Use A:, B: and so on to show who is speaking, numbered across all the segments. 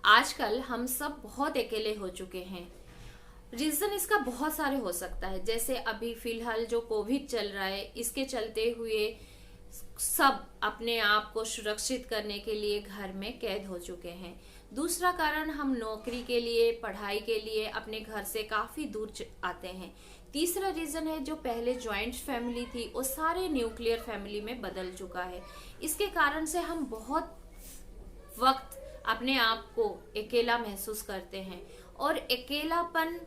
A: आजकल हम सब बहुत अकेले हो चुके हैं। रीजन इसका बहुत सारे हो सकता है, जैसे अभी फिलहाल जो कोविड चल रहा है, इसके चलते हुए सब अपने आप को सुरक्षित करने के लिए घर में कैद हो चुके हैं। दूसरा कारण, हम नौकरी के लिए, पढ़ाई के लिए अपने घर से काफी दूर आते हैं। तीसरा रीजन है, जो पहले जॉइंट फैमिली थी वो सारे न्यूक्लियर फैमिली में बदल चुका है। इसके कारण से हम बहुत वक्त अपने आप को अकेला महसूस करते हैं और अकेलापन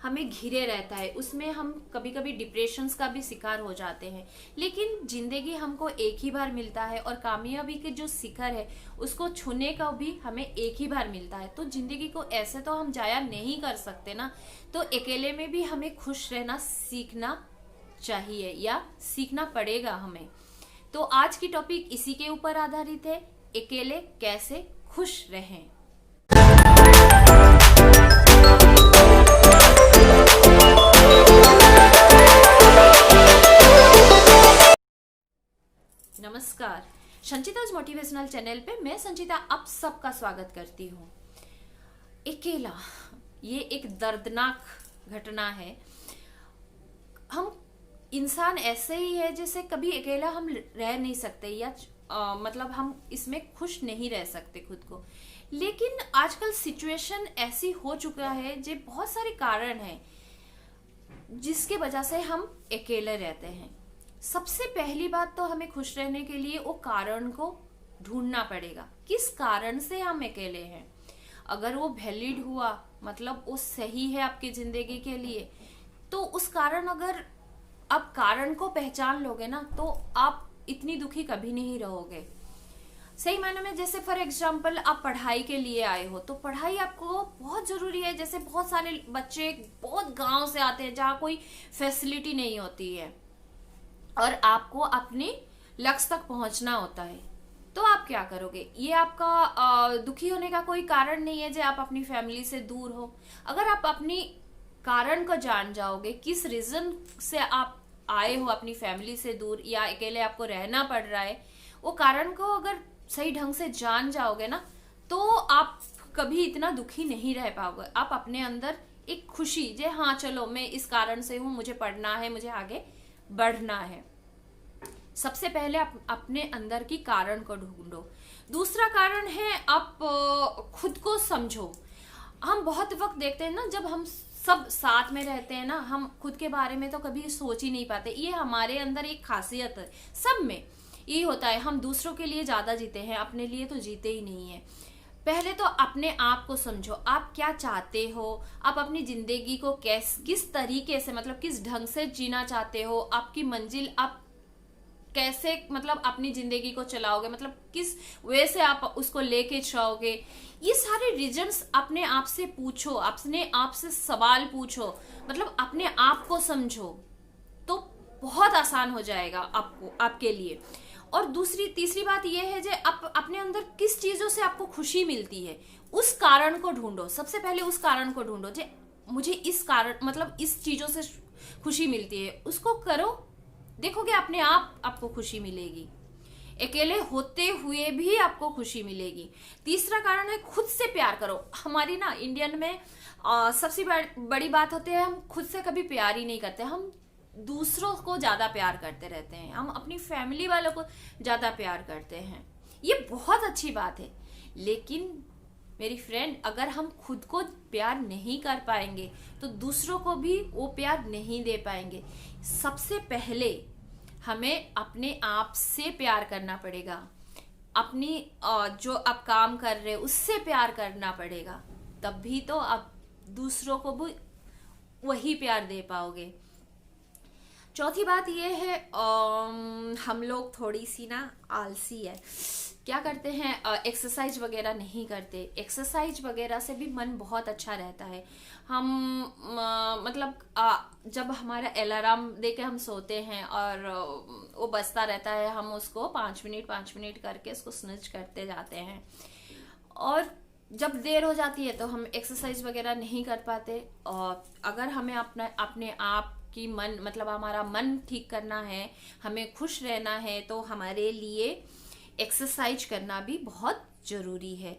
A: हमें घिरे रहता है। उसमें हम कभी कभी डिप्रेशंस का भी शिकार हो जाते हैं। लेकिन जिंदगी हमको एक ही बार मिलता है और कामयाबी के जो शिखर है उसको छूने का भी हमें एक ही बार मिलता है। तो जिंदगी को ऐसे तो हम जाया नहीं कर सकते ना। तो अकेले में भी हमें खुश रहना सीखना चाहिए या सीखना पड़ेगा हमें। तो आज की टॉपिक इसी के ऊपर आधारित है, अकेले कैसे खुश रहें। नमस्कार, संचिताज मोटिवेशनल चैनल पे मैं संचिता आप सबका स्वागत करती हूँ। अकेला ये एक दर्दनाक घटना है। हम इंसान ऐसे ही है जैसे कभी अकेला हम रह नहीं सकते या मतलब हम इसमें खुश नहीं रह सकते खुद को। लेकिन आजकल सिचुएशन ऐसी हो चुका है, जो बहुत सारे कारण हैं जिसके वजह से हम अकेले रहते हैं। सबसे पहली बात तो हमें खुश रहने के लिए वो कारण को ढूंढना पड़ेगा, किस कारण से हम अकेले हैं। अगर वो वैलिड हुआ, मतलब वो सही है आपकी जिंदगी के लिए, तो उस कारण अगर आप कारण को पहचान लोगे ना, तो आप इतनी दुखी कभी नहीं रहोगे। सही मायने में, जैसे फॉर एग्जाम्पल आप पढ़ाई के लिए आए हो, तो पढ़ाई आपको बहुत जरूरी है। जैसे बहुत सारे बच्चे बहुत गांव से आते हैं जहाँ कोई फैसिलिटी नहीं होती है और आपको अपने लक्ष्य तक पहुंचना होता है, तो आप क्या करोगे? ये आपका दुखी होने का कोई कारण नहीं है जो आप अपनी फैमिली से दूर हो। अगर आप अपनी कारण को जान जाओगे, किस रीजन से आप आए हो अपनी फैमिली से दूर या अकेले आपको रहना पड़ रहा है, वो कारण को अगर सही ढंग से जान जाओगे ना, तो आप कभी इतना दुखी नहीं रह पाओगे। आप अपने अंदर एक खुशी, जो हाँ चलो मैं इस कारण से हूं, मुझे पढ़ना है, मुझे आगे बढ़ना है। सबसे पहले आप अपने अंदर की कारण को ढूंढो। दूसरा कारण है, आप खुद को समझो। हम बहुत वक्त देखते हैं ना, जब हम सब साथ में रहते हैं ना, हम खुद के बारे में तो कभी सोच ही नहीं पाते। ये हमारे अंदर एक खासियत है, सब में यही होता है। हम दूसरों के लिए ज्यादा जीते हैं, अपने लिए तो जीते ही नहीं है। पहले तो अपने आप को समझो, आप क्या चाहते हो, आप अपनी जिंदगी को किस तरीके से, मतलब किस ढंग से जीना चाहते हो, आपकी मंजिल आप कैसे, मतलब अपनी जिंदगी को चलाओगे, मतलब किस वे से आप उसको लेके जाओगे। ये सारे रीजंस अपने आप से पूछो, अपने आप से सवाल पूछो, मतलब अपने आप को समझो, तो बहुत आसान हो जाएगा आपको, आपके लिए। और तीसरी बात यह है, जो आप अपने अंदर किस चीजों से आपको खुशी मिलती है, उस कारण को ढूंढो। सबसे पहले उस कारण को ढूंढो, जो मुझे इस कारण, मतलब इस चीजों से खुशी मिलती है, उसको करो। देखोगे अपने आप आपको खुशी मिलेगी, अकेले होते हुए भी आपको खुशी मिलेगी। तीसरा कारण है, खुद से प्यार करो। हमारी ना इंडियन में सबसे बड़ी बात होती है, हम खुद से कभी प्यार ही नहीं करते। हम दूसरों को ज्यादा प्यार करते रहते हैं, हम अपनी फैमिली वालों को ज्यादा प्यार करते हैं। ये बहुत अच्छी बात है, लेकिन मेरी फ्रेंड, अगर हम खुद को प्यार नहीं कर पाएंगे तो दूसरों को भी वो प्यार नहीं दे पाएंगे। सबसे पहले हमें अपने आप से प्यार करना पड़ेगा, अपनी जो आप काम कर रहे हो उससे प्यार करना पड़ेगा, तभी तो आप दूसरों को भी वही प्यार दे पाओगे। चौथी बात यह है, हम लोग थोड़ी सी ना आलसी है। क्या करते हैं, एक्सरसाइज वगैरह नहीं करते। एक्सरसाइज वगैरह से भी मन बहुत अच्छा रहता है। हम मतलब जब हमारा अलार्म दे के हम सोते हैं और वो बजता रहता है, हम उसको 5 मिनट करके उसको स्नूज करते जाते हैं, और जब देर हो जाती है तो हम एक्सरसाइज वगैरह नहीं कर पाते। और अगर हमें अपने आप की मन, मतलब हमारा मन ठीक करना है, हमें खुश रहना है, तो हमारे लिए एक्सरसाइज करना भी बहुत जरूरी है।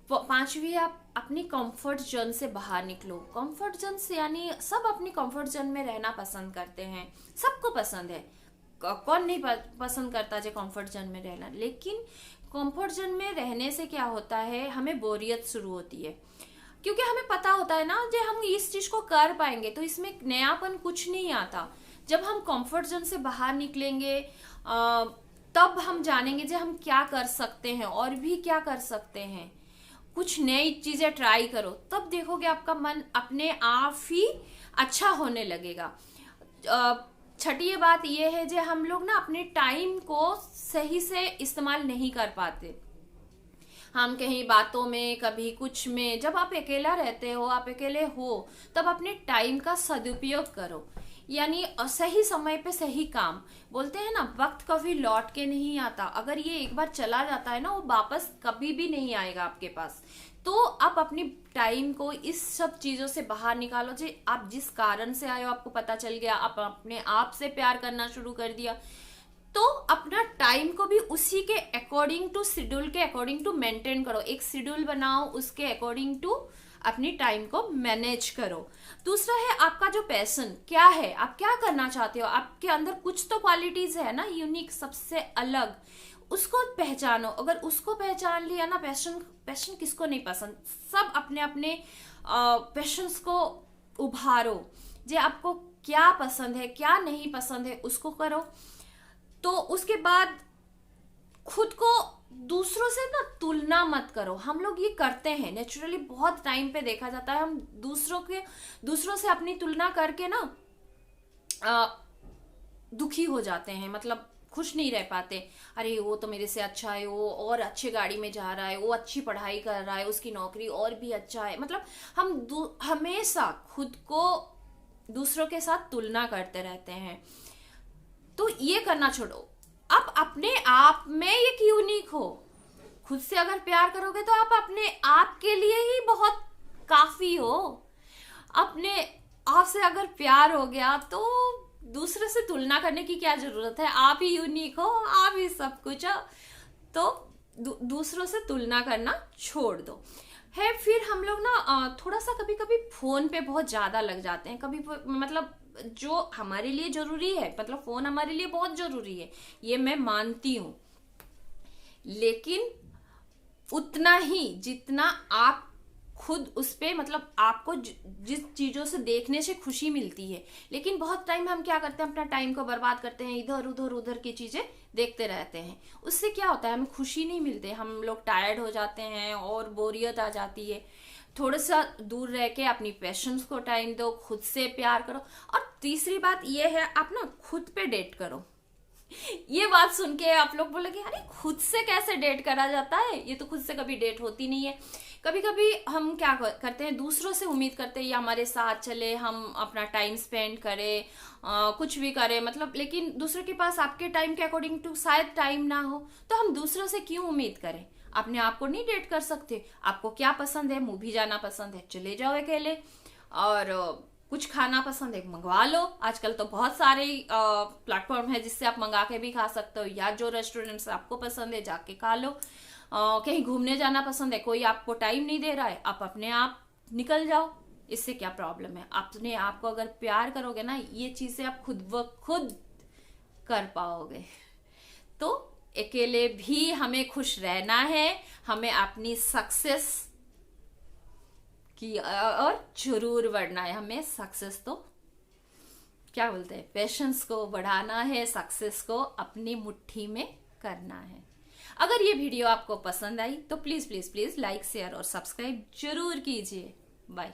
A: पांचवी, आप अपनी कंफर्ट जोन से बाहर निकलो। कंफर्ट जोन से यानी सब अपनी कंफर्ट जोन में रहना पसंद करते हैं, सबको पसंद है, कौन नहीं पसंद करता जो कंफर्ट जोन में रहना। लेकिन कंफर्ट जोन में रहने से क्या होता है, हमें बोरियत शुरू होती है, क्योंकि हमें पता होता है ना जो हम इस चीज को कर पाएंगे, तो इसमें नयापन कुछ नहीं आता। जब हम कंफर्ट जोन से बाहर निकलेंगे तब हम जानेंगे जो हम क्या कर सकते हैं और भी क्या कर सकते हैं। कुछ नई चीजें ट्राई करो, तब देखोगे आपका मन अपने आप ही अच्छा होने लगेगा। छठी बात यह है जो हम लोग ना अपने टाइम को सही से इस्तेमाल नहीं कर पाते। हम कहीं बातों में, कभी कुछ में, जब आप अकेला रहते हो, आप अकेले हो, तब अपने टाइम का सदुपयोग करो। यानी सही समय पे सही काम। बोलते हैं ना, वक्त कभी लौट के नहीं आता। अगर ये एक बार चला जाता है ना, वो वापस कभी भी नहीं आएगा आपके पास। तो आप अपनी टाइम को इस सब चीजों से बाहर निकालो। जो आप जिस कारण से आए हो आपको पता चल गया, आप अपने आप से प्यार करना शुरू कर दिया, तो अपना टाइम को भी उसी के अकॉर्डिंग टू शेड्यूल के अकॉर्डिंग टू मेंटेन करो। एक शेड्यूल बनाओ, उसके अकॉर्डिंग टू अपनी टाइम को मैनेज करो। दूसरा है आपका जो पैशन क्या है, आप क्या करना चाहते हो, आपके अंदर कुछ तो क्वालिटीज है ना यूनिक, सबसे अलग, उसको पहचानो। अगर उसको पहचान लिया ना, पैशन किसको नहीं पसंद, सब अपने अपने पैशंस को उभारो। जो आपको क्या पसंद है क्या नहीं पसंद है उसको करो। तो उसके बाद खुद को दूसरों से ना तुलना मत करो। हम लोग ये करते हैं नेचुरली, बहुत टाइम पे देखा जाता है, हम दूसरों से अपनी तुलना करके ना दुखी हो जाते हैं, मतलब खुश नहीं रह पाते। अरे वो तो मेरे से अच्छा है, वो और अच्छी गाड़ी में जा रहा है, वो अच्छी पढ़ाई कर रहा है, उसकी नौकरी और भी अच्छा है। मतलब हम हमेशा खुद को दूसरों के साथ तुलना करते रहते हैं। तो ये करना छोड़ो। आप अपने आप में एक यूनिक हो। खुद से अगर प्यार करोगे तो आप अपने आप के लिए ही बहुत काफी हो। अपने आप से अगर प्यार हो गया तो दूसरे से तुलना करने की क्या जरूरत है। आप ही यूनिक हो, आप ही सब कुछ हो। तो दूसरों से तुलना करना छोड़ दो। है फिर हम लोग ना थोड़ा सा कभी कभी फोन पे बहुत ज्यादा लग जाते हैं। कभी मतलब जो हमारे लिए जरूरी है, मतलब फोन हमारे लिए बहुत जरूरी है, ये मैं मानती हूं, लेकिन उतना ही जितना आप खुद उस पे, मतलब आपको जिस चीजों से देखने से खुशी मिलती है। लेकिन बहुत टाइम हम क्या करते हैं, अपना टाइम को बर्बाद करते हैं, इधर उधर की चीजें देखते रहते हैं। उससे क्या होता है, हमें खुशी नहीं मिलती, हम लोग टायर्ड हो जाते हैं और बोरियत आ जाती है। थोड़ा सा दूर रह के अपनी पैशंस को टाइम दो, खुद से प्यार करो। और तीसरी बात ये है, आप ना खुद पे डेट करो। ये बात सुन के आप लोग बोलेंगे अरे खुद से कैसे डेट करा जाता है, ये तो खुद से कभी डेट होती नहीं है। कभी कभी हम क्या करते हैं, दूसरों से उम्मीद करते हैं ये हमारे साथ चले, हम अपना टाइम स्पेंड करें, कुछ भी करें, मतलब, लेकिन दूसरों के पास आपके टाइम के अकॉर्डिंग टू शायद टाइम ना हो, तो हम दूसरों से क्यों उम्मीद करें। अपने आप को नहीं डेट कर सकते। आपको क्या पसंद है, मूवी जाना पसंद है, चले जाओ अकेले। और कुछ खाना पसंद है, मंगवा लो। आजकल तो बहुत सारे प्लेटफॉर्म है जिससे आप मंगा के भी खा सकते हो, या जो रेस्टोरेंट से आपको पसंद है जाके खा लो। कहीं घूमने जाना पसंद है, कोई आपको टाइम नहीं दे रहा है, आप अपने आप निकल जाओ। इससे क्या प्रॉब्लम है। अपने आप को अगर प्यार करोगे ना, ये चीजें आप खुद कर पाओगे। तो अकेले भी हमें खुश रहना है, हमें अपनी सक्सेस की और जरूर बढ़ना है। हमें सक्सेस तो क्या बोलते हैं, पैशंस को बढ़ाना है, सक्सेस को अपनी मुट्ठी में करना है। अगर ये वीडियो आपको पसंद आई तो please please please like, share और सब्सक्राइब जरूर कीजिए। बाय।